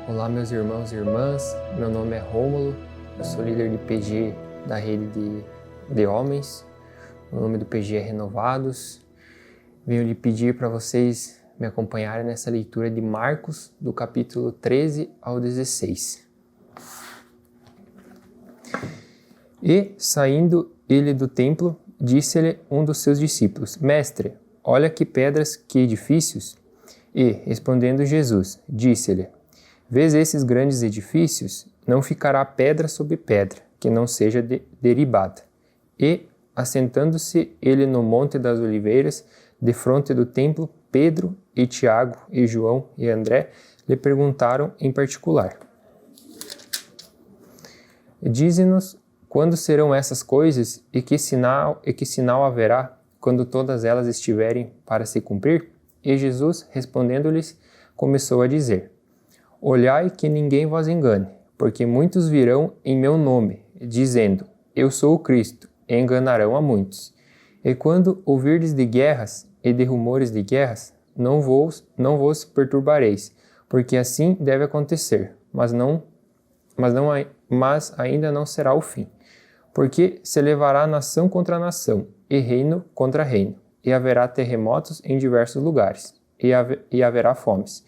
Olá, meus irmãos e irmãs, meu nome é Rômulo, eu sou líder de PG da rede de homens, o nome do PG é Renovados. Venho lhe pedir para vocês me acompanharem nessa leitura de Marcos, do capítulo 13 ao 16. E, saindo ele do templo, disse-lhe um dos seus discípulos: Mestre, olha que pedras, que edifícios! E, respondendo Jesus, disse-lhe: Vês esses grandes edifícios? Não ficará pedra sobre pedra, que não seja derribada. E, assentando-se ele no Monte das Oliveiras, defronte do templo, Pedro e Tiago e João e André lhe perguntaram em particular: Dize-nos quando serão essas coisas e que sinal haverá quando todas elas estiverem para se cumprir? E Jesus, respondendo-lhes, começou a dizer: Olhai que ninguém vos engane, porque muitos virão em meu nome, dizendo, Eu sou o Cristo, e enganarão a muitos. E quando ouvirdes de guerras e de rumores de guerras, não vos perturbareis, porque assim deve acontecer, mas ainda não será o fim. Porque se levará nação contra nação, e reino contra reino, e haverá terremotos em diversos lugares, e haverá fomes.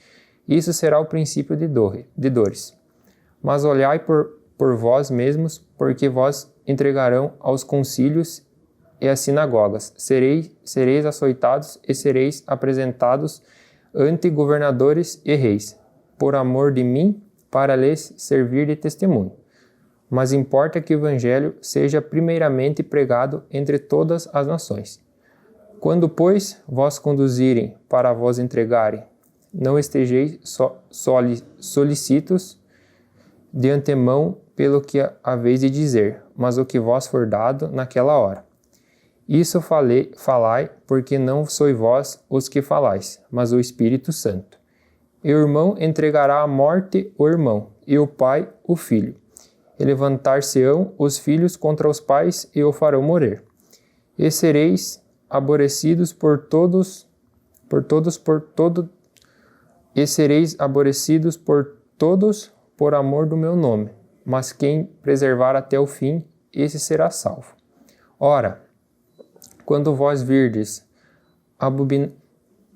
Isso será o princípio de dores. Mas olhai por vós mesmos, porque vos entregarão aos concílios e às sinagogas. Sereis açoitados e sereis apresentados ante governadores e reis, por amor de mim, para lhes servir de testemunho. Mas importa que o evangelho seja primeiramente pregado entre todas as nações. Quando, pois, vos conduzirem para vos entregarem, não estejeis solícitos de antemão pelo que haveis de dizer, mas o que vos for dado naquela hora. Isso falai, porque não sois vós os que falais, mas o Espírito Santo. E o irmão entregará à morte o irmão, e o pai o filho. E levantar-se-ão os filhos contra os pais e o farão morrer. E sereis aborrecidos por todos por amor do meu nome, mas quem preservar até o fim, esse será salvo. Ora, quando vós virdes a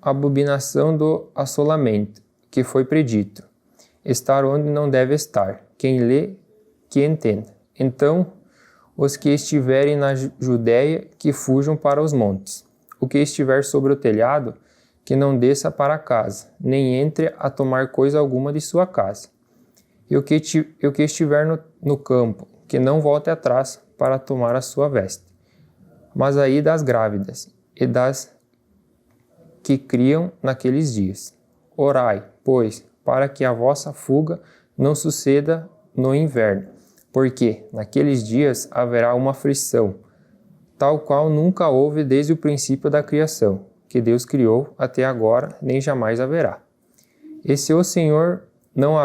abominação do assolamento, que foi predito, estar onde não deve estar, quem lê, que entenda. Então, os que estiverem na Judéia, que fujam para os montes. O que estiver sobre o telhado, que não desça para casa, nem entre a tomar coisa alguma de sua casa. E o que estiver no campo, que não volte atrás para tomar a sua veste. Mas aí das grávidas e das que criam naqueles dias. Orai, pois, para que a vossa fuga não suceda no inverno, porque naqueles dias haverá uma aflição, tal qual nunca houve desde o princípio da criação, que Deus criou até agora, nem jamais haverá. E se o Senhor não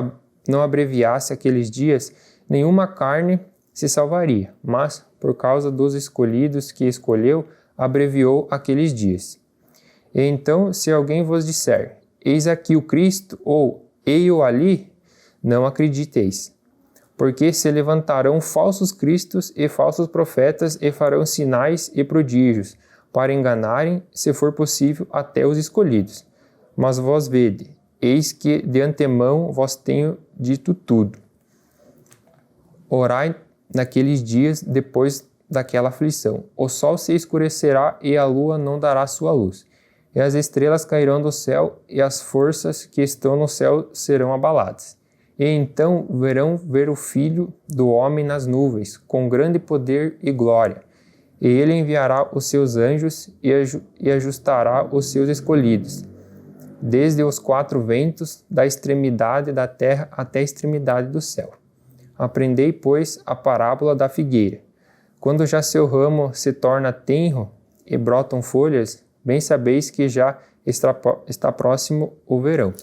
abreviasse aqueles dias, nenhuma carne se salvaria, mas, por causa dos escolhidos que escolheu, abreviou aqueles dias. E então, se alguém vos disser, eis aqui o Cristo, ou ei-o ali, não acrediteis. Porque se levantarão falsos cristos e falsos profetas e farão sinais e prodígios, para enganarem, se for possível, até os escolhidos. Mas vós vede, eis que de antemão vos tenho dito tudo. Orai naqueles dias depois daquela aflição. O sol se escurecerá e a lua não dará sua luz. E as estrelas cairão do céu e as forças que estão no céu serão abaladas. E então ver o Filho do Homem nas nuvens, com grande poder e glória. E ele enviará os seus anjos e ajustará os seus escolhidos, desde os quatro ventos, da extremidade da terra até a extremidade do céu. Aprendei, pois, a parábola da figueira. Quando já seu ramo se torna tenro e brotam folhas, bem sabeis que já está próximo o verão.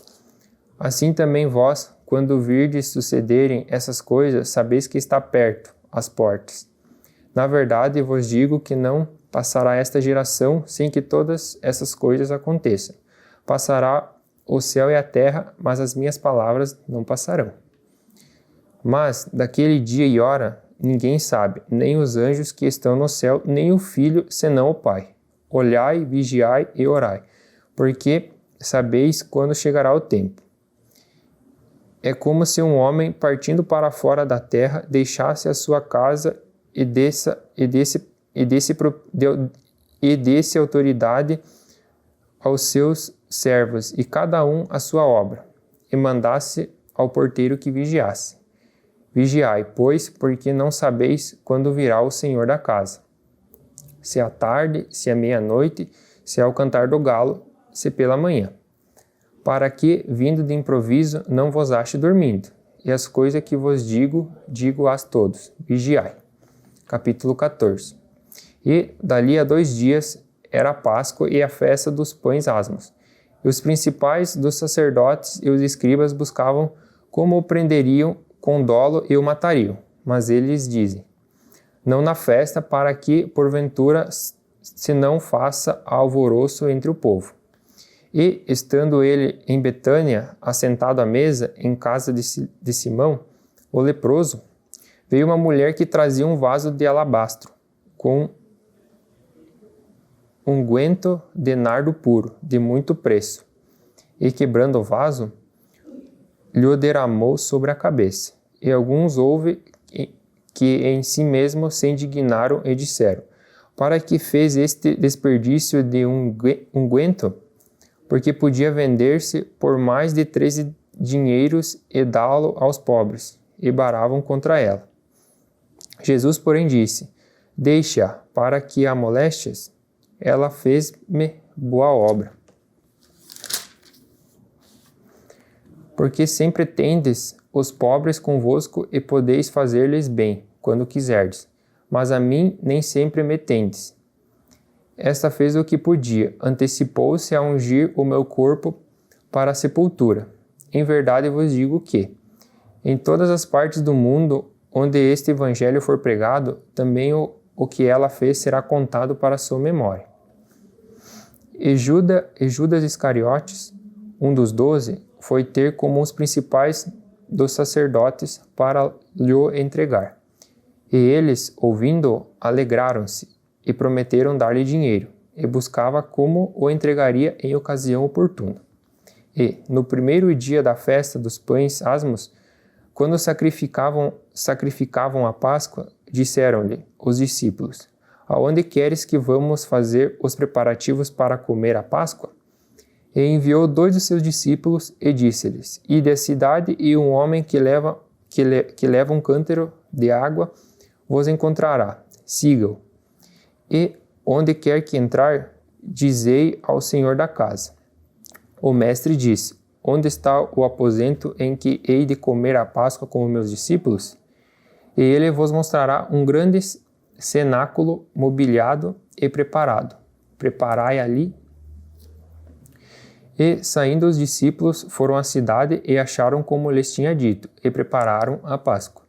Assim também vós, quando virdes sucederem essas coisas, sabeis que está perto, às portas. Na verdade, vos digo que não passará esta geração sem que todas essas coisas aconteçam. Passará o céu e a terra, mas as minhas palavras não passarão. Mas daquele dia e hora ninguém sabe, nem os anjos que estão no céu, nem o Filho, senão o Pai. Olhai, vigiai e orai, porque sabeis quando chegará o tempo. É como se um homem, partindo para fora da terra, deixasse a sua casa e desse autoridade aos seus servos, e cada um a sua obra, e mandasse ao porteiro que vigiasse. Vigiai, pois, porque não sabeis quando virá o Senhor da casa. Se à tarde, se à meia-noite, se ao cantar do galo, se pela manhã. Para que, vindo de improviso, não vos ache dormindo. E as coisas que vos digo-as todos. Vigiai. Capítulo 14. E, dali a 2 dias, era a Páscoa e a festa dos pães asmos. E os principais dos sacerdotes e os escribas buscavam como o prenderiam com dolo e o matariam. Mas eles dizem: não na festa, para que, porventura, se não faça alvoroço entre o povo. E, estando ele em Betânia, assentado à mesa, em casa de Simão, o leproso, veio uma mulher que trazia um vaso de alabastro, com unguento de nardo puro, de muito preço, e, quebrando o vaso, lhe o derramou sobre a cabeça. E alguns houve que em si mesmos se indignaram e disseram: para que fez este desperdício de unguento? Porque podia vender-se por mais de 13 dinheiros e dá-lo aos pobres, e baravam contra ela. Jesus, porém, disse: deixa-a, para que a molestes, ela fez-me boa obra. Porque sempre tendes os pobres convosco e podeis fazer-lhes bem, quando quiserdes, mas a mim nem sempre me tendes. Esta fez o que podia, antecipou-se a ungir o meu corpo para a sepultura. Em verdade vos digo que, em todas as partes do mundo onde este evangelho for pregado, também o que ela fez será contado para sua memória. E Judas Iscariotes, um dos 12, foi ter como os principais dos sacerdotes para lhe entregar. E eles, ouvindo-o, alegraram-se e prometeram dar-lhe dinheiro, e buscava como o entregaria em ocasião oportuna. E, no primeiro dia da festa dos pães asmos, quando sacrificavam a Páscoa, disseram-lhe os discípulos: aonde queres que vamos fazer os preparativos para comer a Páscoa? E enviou 2 de seus discípulos e disse-lhes: ide à cidade, e um homem que leva um cântaro de água vos encontrará. Siga-o. E, onde quer que entrar, dizei ao senhor da casa: o mestre disse: onde está o aposento em que hei de comer a Páscoa com os meus discípulos? E ele vos mostrará um grande cenáculo mobiliado e preparado. Preparai ali. E, saindo os discípulos, foram à cidade e acharam como lhes tinha dito, e prepararam a Páscoa.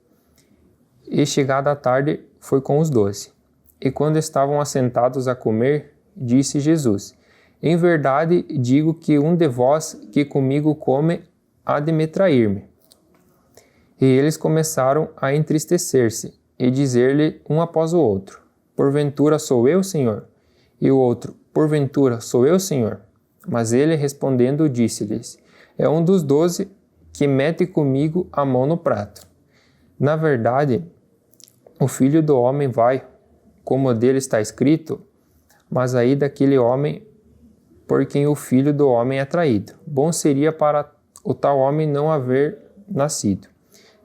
E, chegada a tarde, foi com os 12. E quando estavam assentados a comer, disse Jesus: em verdade digo que um de vós que comigo come há de me trair-me. E eles começaram a entristecer-se e dizer-lhe um após o outro: porventura sou eu, Senhor? E o outro: porventura sou eu, Senhor? Mas ele, respondendo, disse-lhes: é um dos 12 que mete comigo a mão no prato. Na verdade, o Filho do Homem vai, como dele está escrito, mas aí daquele homem por quem o Filho do Homem é traído. Bom seria para o tal homem não haver nascido.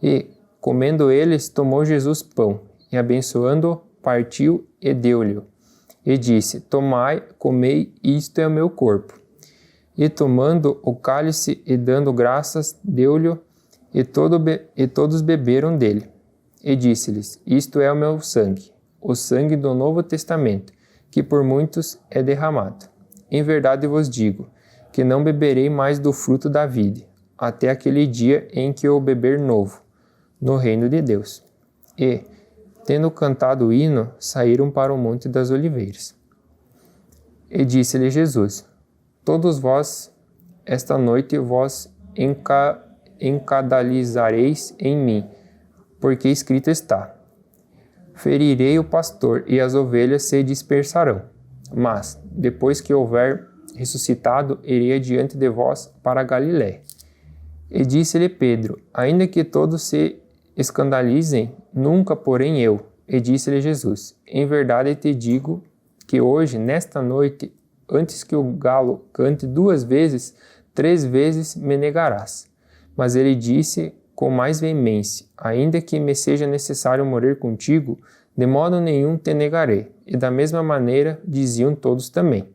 E, comendo eles, tomou Jesus pão, e abençoando-o, partiu e deu-lhe. E disse: tomai, comei, isto é o meu corpo. E tomando o cálice e dando graças, deu-lhe, e todos beberam dele. E disse-lhes: isto é o meu sangue, o sangue do Novo Testamento, que por muitos é derramado. Em verdade vos digo, que não beberei mais do fruto da vide, até aquele dia em que eu beber novo, no reino de Deus. E, tendo cantado o hino, saíram para o Monte das Oliveiras. E disse-lhe Jesus: todos vós esta noite vós encadalizareis em mim, porque escrito está: ferirei o pastor e as ovelhas se dispersarão. Mas, depois que houver ressuscitado, irei adiante de vós para Galiléia. E disse-lhe Pedro: ainda que todos se escandalizem, nunca porém eu. E disse-lhe Jesus: em verdade te digo que hoje, nesta noite, antes que o galo cante 2 vezes, 3 vezes me negarás. Mas ele disse com mais veemência: ainda que me seja necessário morrer contigo, de modo nenhum te negarei. E da mesma maneira diziam todos também.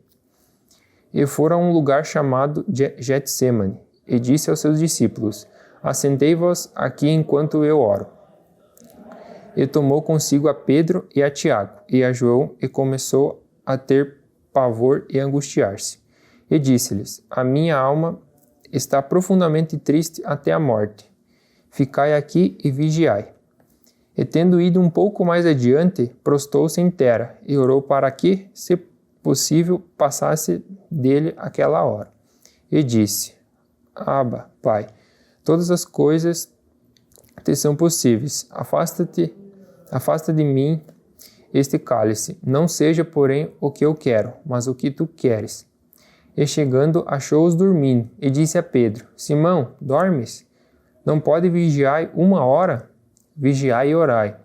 E foram a um lugar chamado Getsemane, e disse aos seus discípulos: assentei-vos aqui enquanto eu oro. E tomou consigo a Pedro e a Tiago e a João, e começou a ter pavor e angustiar-se. E disse-lhes: a minha alma está profundamente triste até a morte. Ficai aqui e vigiai. E tendo ido um pouco mais adiante, prostou-se em terra e orou para que, se possível, passasse dele aquela hora. E disse: Abba, Pai, todas as coisas te são possíveis. Afasta de mim este cálice. Não seja, porém, o que eu quero, mas o que tu queres. E chegando, achou-os dormindo, e disse a Pedro: Simão, dormes? Não pode vigiar 1 hora? Vigiai e orai,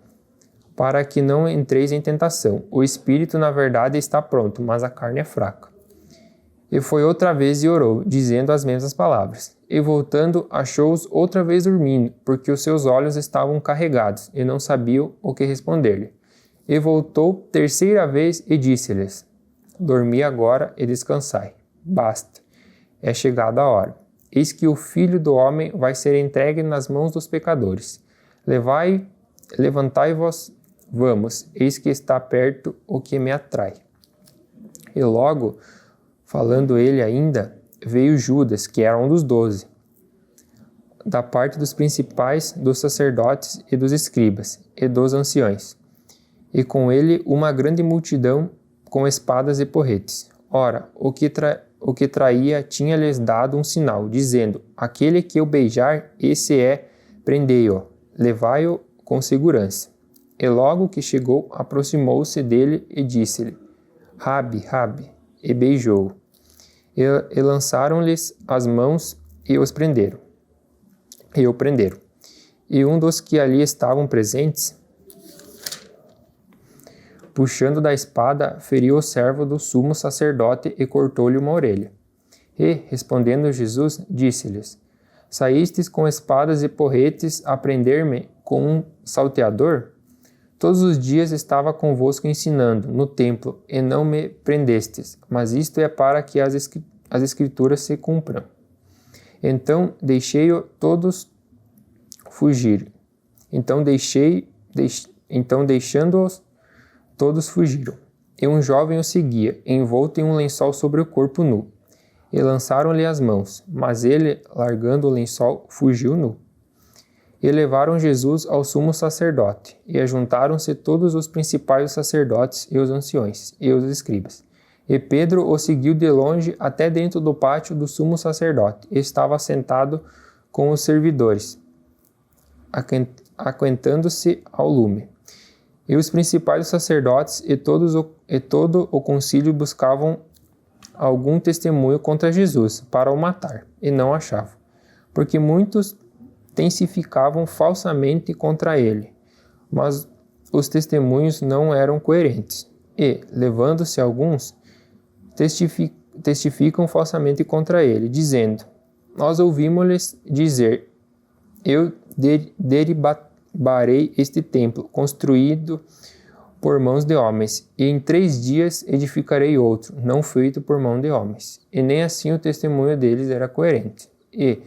para que não entreis em tentação. O espírito, na verdade, está pronto, mas a carne é fraca. E foi outra vez e orou, dizendo as mesmas palavras. E voltando, achou-os outra vez dormindo, porque os seus olhos estavam carregados, e não sabiam o que responder-lhe. E voltou 3ª vez e disse-lhes: dormi agora e descansai. Basta, é chegada a hora. Eis que o Filho do Homem vai ser entregue nas mãos dos pecadores. Levantai-vos, vamos, eis que está perto o que me atrai. E logo, falando ele ainda, veio Judas, que era um dos 12, da parte dos principais, dos sacerdotes e dos escribas, e dos anciões. E com ele uma grande multidão com espadas e porretes. Ora, o que traía tinha-lhes dado um sinal, dizendo: aquele que eu beijar, esse é, prendei-o, levai-o com segurança. E logo que chegou, aproximou-se dele e disse-lhe: Rabi, Rabi, e beijou-o. E lançaram-lhes as mãos e o prenderam. E um dos que ali estavam presentes, puxando da espada, feriu o servo do sumo sacerdote e cortou-lhe uma orelha. E, respondendo Jesus, disse-lhes: saístes com espadas e porretes a prender-me com um salteador? Todos os dias estava convosco ensinando no templo, e não me prendestes, mas isto é para que as escrituras se cumpram. Então deixei-o todos fugir. Então deixando-os, todos fugiram. E um jovem o seguia, envolto em um lençol sobre o corpo nu. E lançaram-lhe as mãos, mas ele, largando o lençol, fugiu nu. E levaram Jesus ao sumo sacerdote, e ajuntaram-se todos os principais sacerdotes e os anciões, e os escribas. E Pedro o seguiu de longe até dentro do pátio do sumo sacerdote, e estava sentado com os servidores, aquentando-se ao lume. E os principais sacerdotes e todo o concílio buscavam algum testemunho contra Jesus, para o matar, e não achavam, porque muitos tensificavam falsamente contra ele, mas os testemunhos não eram coerentes. E, levando-se alguns, testificam falsamente contra ele, dizendo: nós ouvimos-lhes dizer: eu derribarei este templo, construído por mãos de homens, e em 3 dias edificarei outro, não feito por mão de homens. E nem assim o testemunho deles era coerente. E,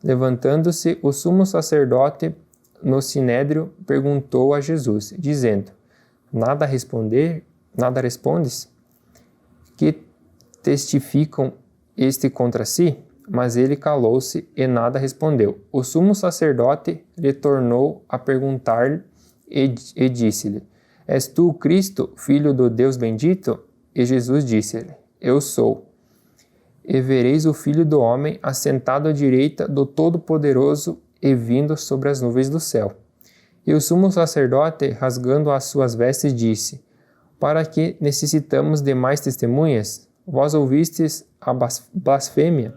levantando-se, o sumo sacerdote no sinédrio perguntou a Jesus, dizendo: nada respondes? Que testificam este contra si? Mas ele calou-se e nada respondeu. O sumo sacerdote lhe tornou a perguntar e disse-lhe: és tu o Cristo, filho do Deus bendito? E Jesus disse-lhe: eu sou. e vereis o Filho do Homem assentado à direita do Todo-Poderoso e vindo sobre as nuvens do céu. E o sumo sacerdote, rasgando as suas vestes, disse: Para que necessitamos de mais testemunhas? Vós ouvistes a blasfêmia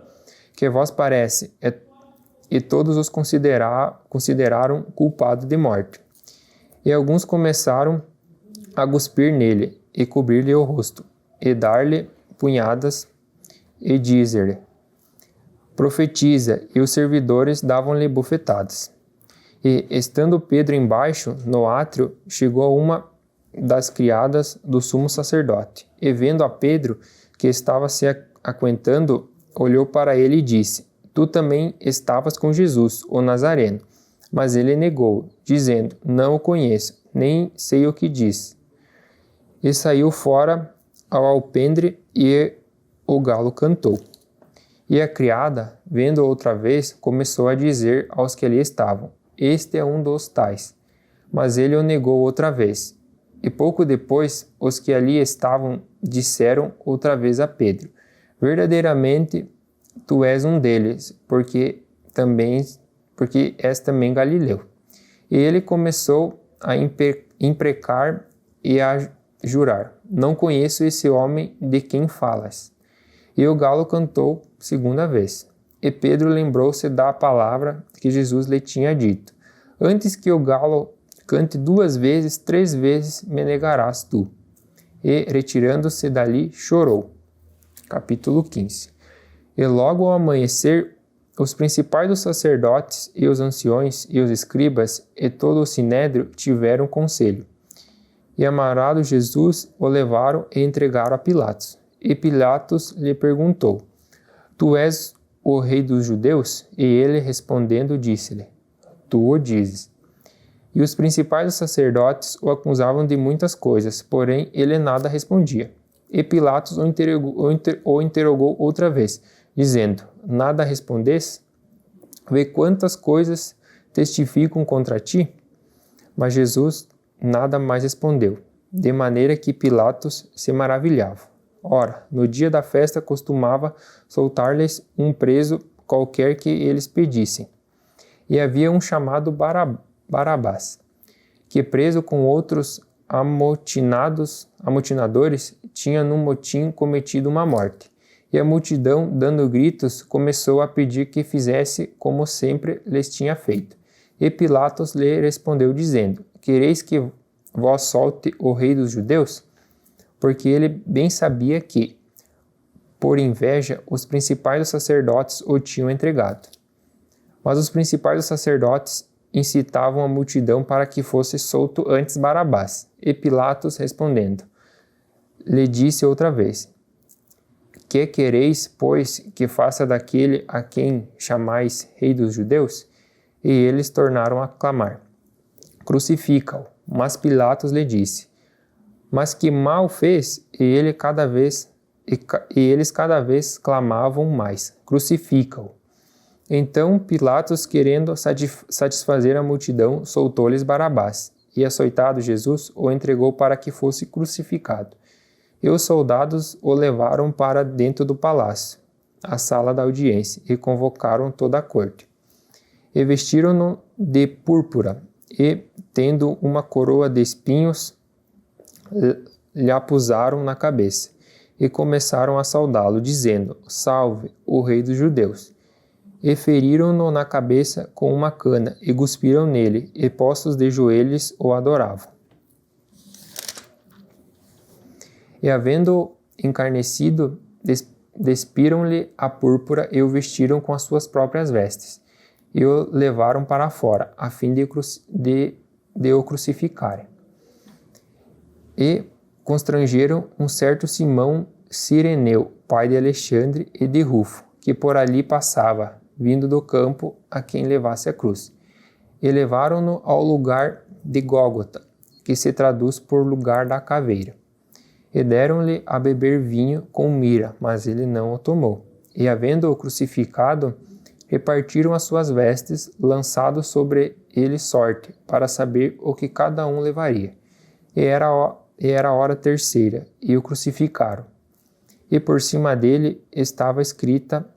que vos parece, e todos os consideraram culpado de morte. E alguns começaram a cuspir nele, e cobrir-lhe o rosto, e dar-lhe punhadas, e dizer-lhe: Profetiza, e os servidores davam-lhe bofetadas. E, estando Pedro embaixo, no átrio, chegou uma das criadas do sumo sacerdote, e vendo a Pedro, que estava se aquentando, olhou para ele e disse: Tu também estavas com Jesus, o Nazareno. Mas ele negou, dizendo: Não o conheço, nem sei o que diz. E saiu fora ao alpendre, e o galo cantou. E a criada, vendo outra vez, começou a dizer aos que ali estavam: Este é um dos tais. Mas ele o negou outra vez. E pouco depois, os que ali estavam disseram outra vez a Pedro: Verdadeiramente, tu és um deles, porque és também Galileu. E ele começou a imprecar e a jurar: Não conheço esse homem de quem falas. E o galo cantou segunda vez. E Pedro lembrou-se da palavra que Jesus lhe tinha dito: Antes que o galo cante 2 vezes, 3 vezes me negarás tu. E, retirando-se dali, chorou. Capítulo 15. E logo ao amanhecer, os principais dos sacerdotes e os anciões e os escribas e todo o sinédrio tiveram conselho. E amarrado Jesus, o levaram e entregaram a Pilatos. E Pilatos lhe perguntou: Tu és o rei dos judeus? E ele, respondendo, disse-lhe: Tu o dizes. E os principais dos sacerdotes o acusavam de muitas coisas, porém ele nada respondia. E Pilatos o interrogou outra vez, dizendo: Nada respondes? Vê quantas coisas testificam contra ti? Mas Jesus nada mais respondeu, de maneira que Pilatos se maravilhava. Ora, no dia da festa costumava soltar-lhes um preso qualquer que eles pedissem. E havia um chamado Barabás, que preso com outros amotinadores, tinha num motim cometido uma morte. E a multidão, dando gritos, começou a pedir que fizesse como sempre lhes tinha feito. E Pilatos lhe respondeu, dizendo: Quereis que vós solte o rei dos judeus? Porque ele bem sabia que, por inveja, os principais dos sacerdotes o tinham entregado. Mas os principais dos sacerdotes incitavam a multidão para que fosse solto antes Barabás. E Pilatos, respondendo, lhe disse outra vez: Que quereis, pois, que faça daquele a quem chamais rei dos judeus? E eles tornaram a clamar: Crucifica-o. Mas Pilatos lhe disse: Mas que mal fez? E eles cada vez clamavam mais: Crucifica-o. Então Pilatos, querendo satisfazer a multidão, soltou-lhes Barabás, e açoitado Jesus, o entregou para que fosse crucificado. E os soldados o levaram para dentro do palácio, a sala da audiência, e convocaram toda a corte. E vestiram-no de púrpura, e, tendo uma coroa de espinhos, lhe a puseram na cabeça, e começaram a saudá-lo, dizendo: Salve, o rei dos judeus! E feriram-no na cabeça com uma cana, e cuspiram nele, e postos de joelhos o adoravam. E havendo encarnecido, despiram-lhe a púrpura e o vestiram com as suas próprias vestes, e o levaram para fora, a fim de o crucificarem. E constrangeram um certo Simão Cireneu, pai de Alexandre e de Rufo, que por ali passava, vindo do campo, a quem levasse a cruz. E levaram-no ao lugar de Gólgota, que se traduz por lugar da caveira. E deram-lhe a beber vinho com mirra, mas ele não o tomou. E, havendo-o crucificado, repartiram as suas vestes, lançado sobre ele sorte, para saber o que cada um levaria. E era a hora terceira, e o crucificaram. e por cima dele estava escrita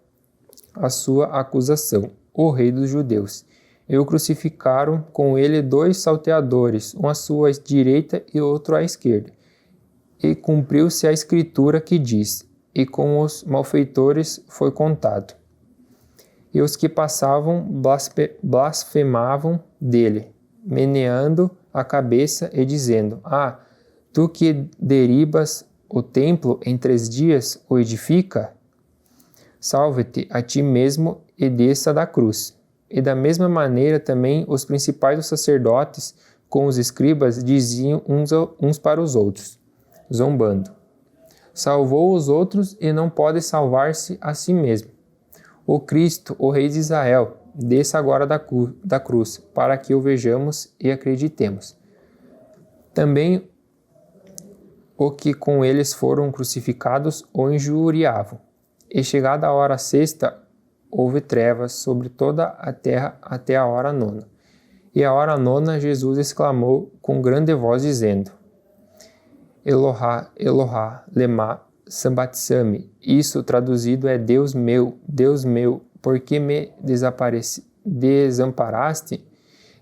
a sua acusação: o rei dos judeus. E o crucificaram com ele 2 salteadores, um à sua direita e outro à esquerda. E cumpriu-se a escritura que diz: e com os malfeitores foi contado. E os que passavam blasfemavam dele, meneando a cabeça e dizendo: Ah, tu que derribas o templo em 3 dias, o edifica? Salve-te a ti mesmo e desça da cruz. E da mesma maneira também os principais dos sacerdotes com os escribas diziam uns para os outros, zombando: Salvou os outros e não pode salvar-se a si mesmo. O Cristo, o Rei de Israel, desça agora da cruz, para que o vejamos e acreditemos. Também o que com eles foram crucificados o injuriavam. E chegada a hora 6ª, houve trevas sobre toda a terra até a hora 9ª. E a hora 9ª Jesus exclamou com grande voz, dizendo: Elohá, Elohá, lema sabachthani. Isso traduzido é: Deus meu, por que me desamparaste?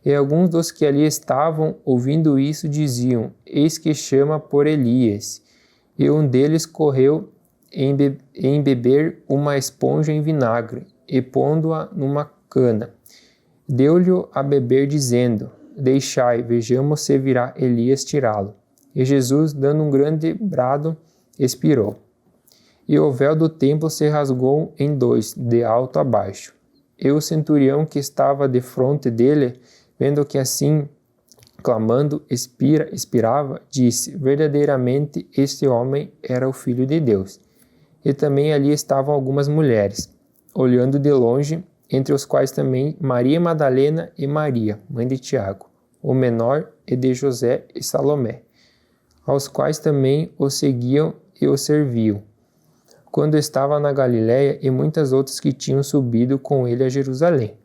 E alguns dos que ali estavam, ouvindo isso, diziam: Eis que chama por Elias. E um deles correu em beber uma esponja em vinagre, e pondo-a numa cana, deu-lhe a beber, dizendo: Deixai, vejamos se virá Elias tirá-lo. E Jesus, dando um grande brado, expirou. E o véu do templo se rasgou em 2, de alto a baixo. E o centurião que estava defronte dele, vendo que assim, clamando, expirava, disse: Verdadeiramente este homem era o Filho de Deus. E também ali estavam algumas mulheres, olhando de longe, entre os quais também Maria Madalena e Maria, mãe de Tiago, o menor, e de José e Salomé, aos quais também o seguiam e o serviam, quando estava na Galiléia, e muitas outras que tinham subido com ele a Jerusalém.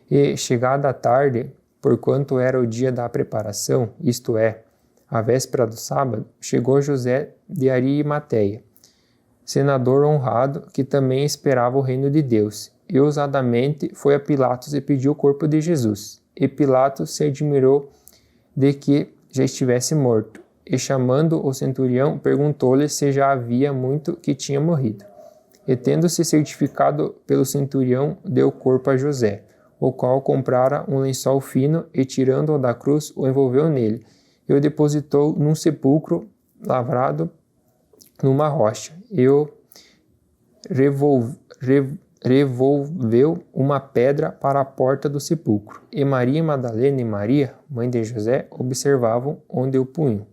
E, chegada a tarde, porquanto era o dia da preparação, isto é, a véspera do sábado, chegou José de Arimateia, senador honrado, que também esperava o reino de Deus, e ousadamente foi a Pilatos e pediu o corpo de Jesus. E Pilatos se admirou de que já estivesse morto, e chamando o centurião, perguntou-lhe se já havia muito que tinha morrido. E tendo-se certificado pelo centurião, deu o corpo a José, o qual comprara um lençol fino e, tirando-o da cruz, o envolveu nele, e o depositou num sepulcro lavrado numa rocha, e o revolveu uma pedra para a porta do sepulcro. E Maria Madalena e Maria, mãe de José, observavam onde o punham.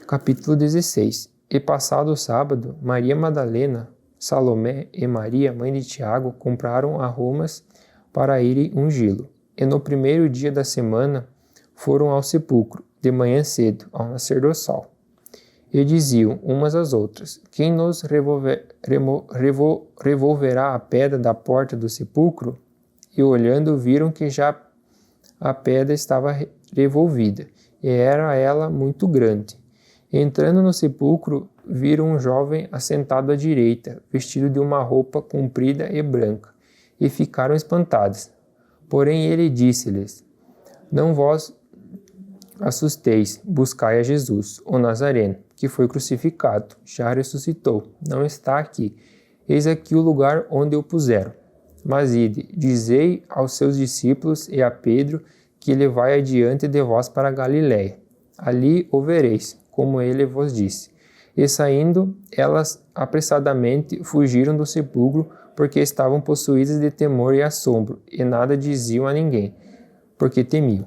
Capítulo 16. E passado o sábado, Maria Madalena, Salomé e Maria, mãe de Tiago, compraram aromas para irem ungí-lo. E no primeiro dia da semana foram ao sepulcro, de manhã cedo, ao nascer do sol. E diziam umas às outras: Quem nos revolverá a pedra da porta do sepulcro? E olhando, viram que já a pedra estava revolvida, e era ela muito grande. E, entrando no sepulcro, viram um jovem assentado à direita, vestido de uma roupa comprida e branca, e ficaram espantados. Porém ele disse-lhes: Não vos assusteis, buscai a Jesus, o Nazareno, que foi crucificado, já ressuscitou, não está aqui. Eis aqui o lugar onde o puseram. Mas ide, dizei aos seus discípulos e a Pedro que ele vai adiante de vós para a Galiléia. Ali o vereis, como ele vos disse. E saindo, elas apressadamente fugiram do sepulcro, porque estavam possuídas de temor e assombro, e nada diziam a ninguém, porque temiam.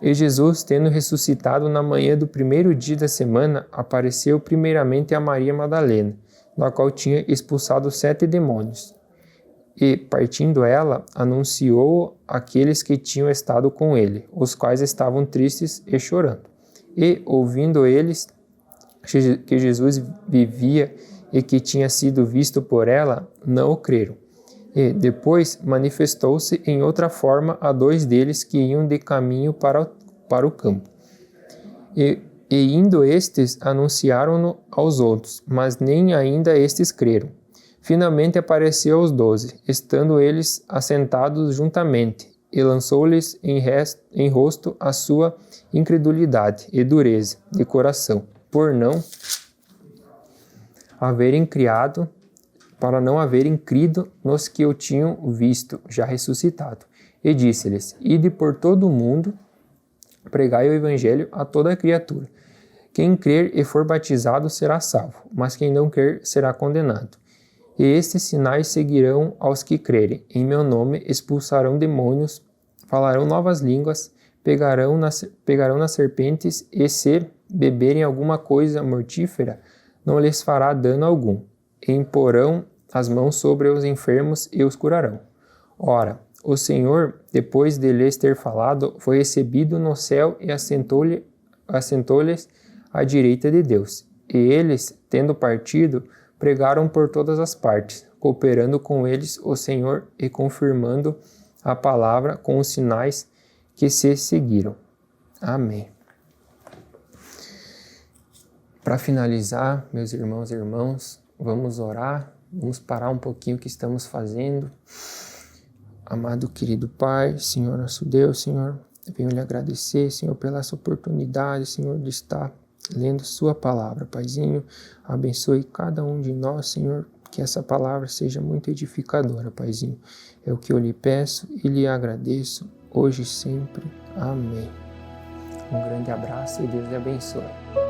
E Jesus, tendo ressuscitado na manhã do primeiro dia da semana, apareceu primeiramente a Maria Madalena, da qual tinha expulsado 7 demônios. E, partindo ela, anunciou àqueles que tinham estado com ele, os quais estavam tristes e chorando. E, ouvindo eles que Jesus vivia e que tinha sido visto por ela, não o creram. E depois manifestou-se em outra forma a 2 deles que iam de caminho para o campo. E E indo estes, anunciaram-no aos outros, mas nem ainda estes creram. Finalmente apareceu aos 12, estando eles assentados juntamente, e lançou-lhes em rosto a sua incredulidade e dureza de coração, por não haverem crido nos que o tinham visto, já ressuscitado. E disse-lhes: Ide por todo o mundo, pregai o evangelho a toda criatura. Quem crer e for batizado será salvo, mas quem não crer será condenado. E estes sinais seguirão aos que crerem. Em meu nome expulsarão demônios, falarão novas línguas, pegarão nas serpentes, e se beberem alguma coisa mortífera, não lhes fará dano algum. E imporão as mãos sobre os enfermos e os curarão. Ora, o Senhor, depois de lhes ter falado, foi recebido no céu e assentou-lhes à direita de Deus. E eles, tendo partido, pregaram por todas as partes, cooperando com eles o Senhor e confirmando a palavra com os sinais que se seguiram. Amém. Para finalizar, meus irmãos e irmãs, vamos orar, vamos parar um pouquinho o que estamos fazendo. Amado querido Pai, Senhor nosso Deus, Senhor, venho lhe agradecer, Senhor, pela essa oportunidade, Senhor, de estar lendo sua palavra, Paizinho. Abençoe cada um de nós, Senhor, que essa palavra seja muito edificadora, Paizinho. É o que eu lhe peço e lhe agradeço, hoje e sempre. Amém. Um grande abraço e Deus lhe abençoe.